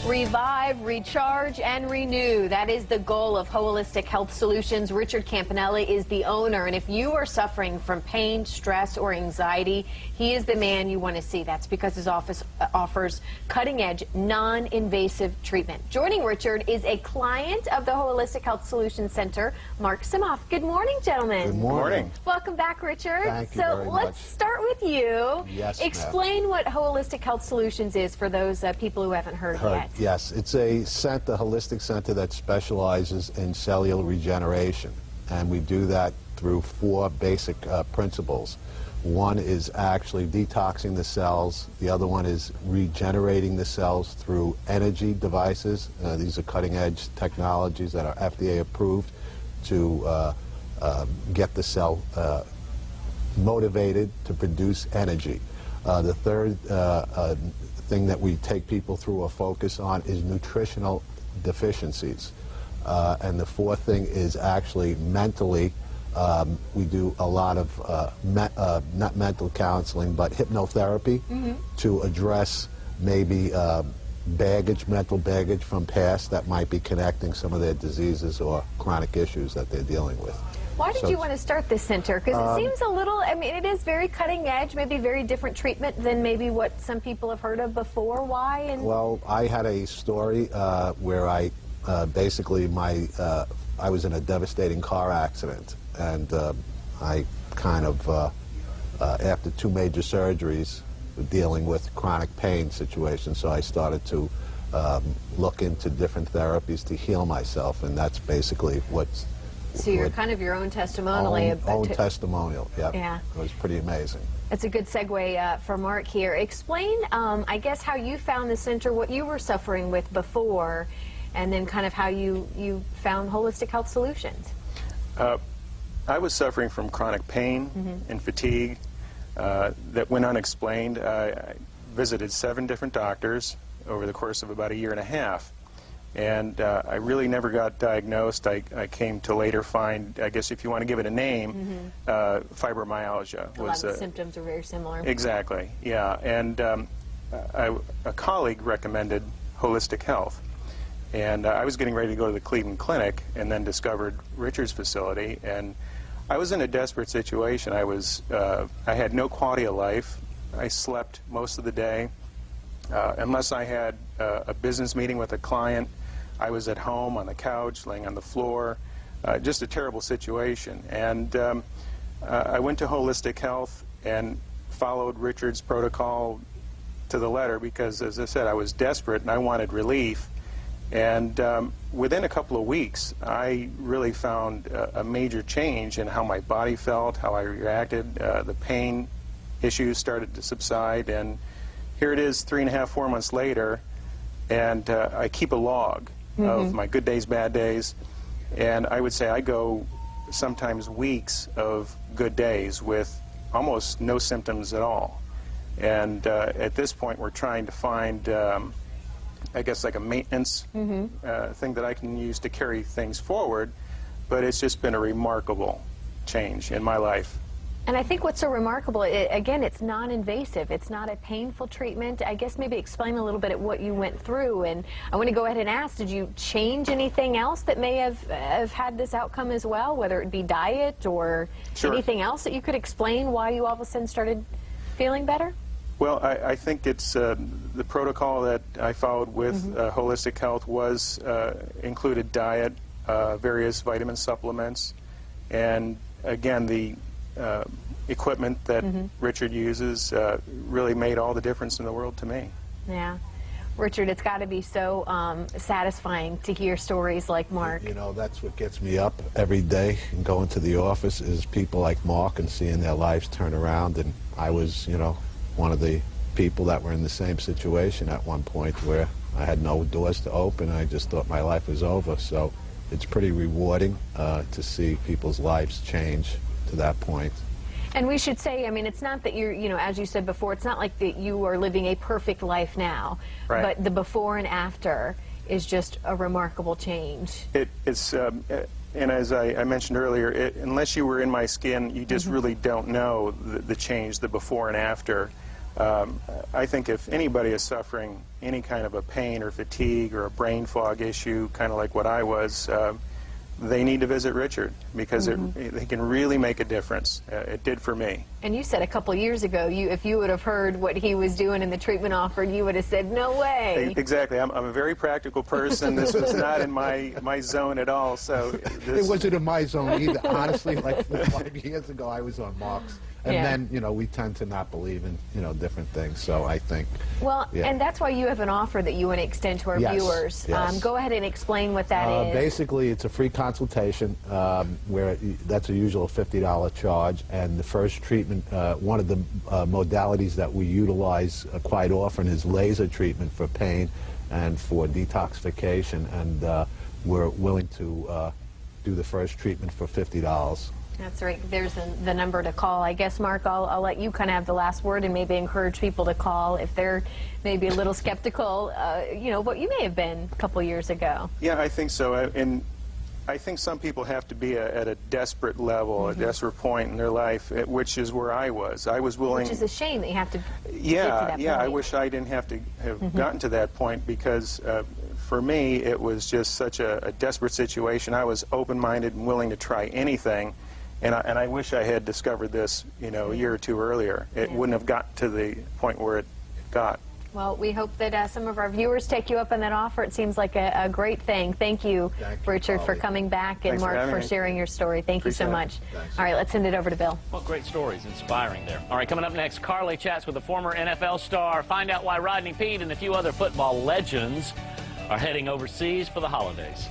Revive, recharge, and renew. That is the goal of Holistic Health Solutions. Richard Campanella is the owner, and if you are suffering from pain, stress, or anxiety, he is the man you want to see. That's because his office offers cutting-edge, non-invasive treatment. Joining Richard is a client of the Holistic Health Solutions Center, Mark Simoff. Good morning, gentlemen. Good morning. Welcome back, Richard. Thank you very much. So let's start with you. Yes, explain what Holistic Health Solutions is for those people who haven't heard yet. Yes, it's a center, holistic center that specializes in cellular regeneration, and we do that through four basic principles. One is actually detoxing the cells. The other one is regenerating the cells through energy devices. These are cutting-edge technologies that are FDA approved to get the cell motivated to produce energy. The third thing that we take people through or focus on is nutritional deficiencies. And the fourth thing is actually mentally. We do a lot of not mental counseling, but hypnotherapy to address maybe baggage, mental baggage from past that might be connecting some of their diseases or chronic issues that they're dealing with. Why did you want to start this center? Because it seems a little, I mean, it is very cutting edge, maybe very different treatment than maybe what some people have heard of before. Why? Well, I had a story where I basically I was in a devastating car accident, and I kind of, after two major surgeries, dealing with chronic pain situations, so I started to look into different therapies to heal myself, and that's basically what's... So you're kind of your own testimonial. Own testimonial, yep. Yeah. It was pretty amazing. That's a good segue for Mark here. Explain, I guess, how you found the center, what you were suffering with before, and then kind of how you found Holistic Health Solutions. I was suffering from chronic pain and fatigue that went unexplained. I visited 7 different doctors over the course of about a year and a half. And I really never got diagnosed. I came to later find, I guess if you want to give it a name, fibromyalgia. A lot of the symptoms are very similar. Exactly, yeah. And a colleague recommended Holistic Health. And I was getting ready to go to the Cleveland Clinic and then discovered Richard's facility. And I was in a desperate situation. I had no quality of life. I slept most of the day. Unless I had a business meeting with a client, I was at home on the couch, laying on the floor, just a terrible situation. And I went to Holistic Health and followed Richard's protocol to the letter because, as I said, I was desperate and I wanted relief. And within a couple of weeks, I really found a major change in how my body felt, how I reacted. The pain issues started to subside, and here it is 3.5, 4 months later, and I keep a log of my good days, bad days, and I would say I go sometimes weeks of good days with almost no symptoms at all. And at this point, we're trying to find, I guess, like a maintenance thing that I can use to carry things forward, but it's just been a remarkable change in my life. And I think what's so remarkable, again, it's non-invasive. It's not a painful treatment. I guess maybe explain a little bit at what you went through. And I want to go ahead and ask, did you change anything else that may have had this outcome as well, whether it be diet or anything else that you could explain why you all of a sudden started feeling better? Well, I think it's the protocol that I followed with Holistic Health was included diet, various vitamin supplements, and again, the equipment that Richard uses really made all the difference in the world to me. Yeah. Richard, it's got to be so satisfying to hear stories like Mark. You know, that's what gets me up every day and going to the office is people like Mark and seeing their lives turn around. And I was, you know, one of the people that were in the same situation at one point where I had no doors to open. I just thought my life was over. So it's pretty rewarding to see people's lives change to that point. And we should say, I mean, it's not that you're, you know, as you said before, it's not like that you are living a perfect life now, but the before and after is just a remarkable change. It's and as I mentioned earlier, unless you were in my skin, you just really don't know the change, the before and after. I think if anybody is suffering any kind of a pain or fatigue or a brain fog issue, kind of like what I was, they need to visit Richard, because they can really make a difference. It did for me. And you said a couple years ago, if you would have heard what he was doing and the treatment offered, you would have said, no way. Exactly. I'm a very practical person. This was not in my zone at all. So it wasn't in my zone either. Honestly, like 4 or 5 years ago, I was on Mark's. And then, you know, we tend to not believe in, you know, different things. So I think. Well, and that's why you have an offer that you want to extend to our viewers. Yes. Go ahead and explain what that is. Basically, it's a free consultation where that's a usual $50 charge. And the first treatment, one of the modalities that we utilize quite often is laser treatment for pain and for detoxification. And we're willing to do the first treatment for $50. That's right. There's the number to call. I guess, Mark, I'll let you kind of have the last word and maybe encourage people to call if they're maybe a little skeptical, you know, what you may have been a couple years ago. Yeah, I think so. And I think some people have to be at a desperate level, a desperate point in their life, which is where I was. I was willing. Which is a shame that you have to get to that point. I wish I didn't have to have gotten to that point, because for me it was just such a desperate situation. I was open-minded and willing to try anything. And I wish I had discovered this, you know, a year or two earlier. It wouldn't have got to the point where it got. Well, we hope that some of our viewers take you up on that offer. It seems like a great thing. Thank you, Richard, for coming back, and Mark for sharing your story. Thank you so much. All right, let's send it over to Bill. Well, great stories, inspiring there. All right, coming up next, Carly chats with a former NFL star. Find out why Rodney Peete and a few other football legends are heading overseas for the holidays.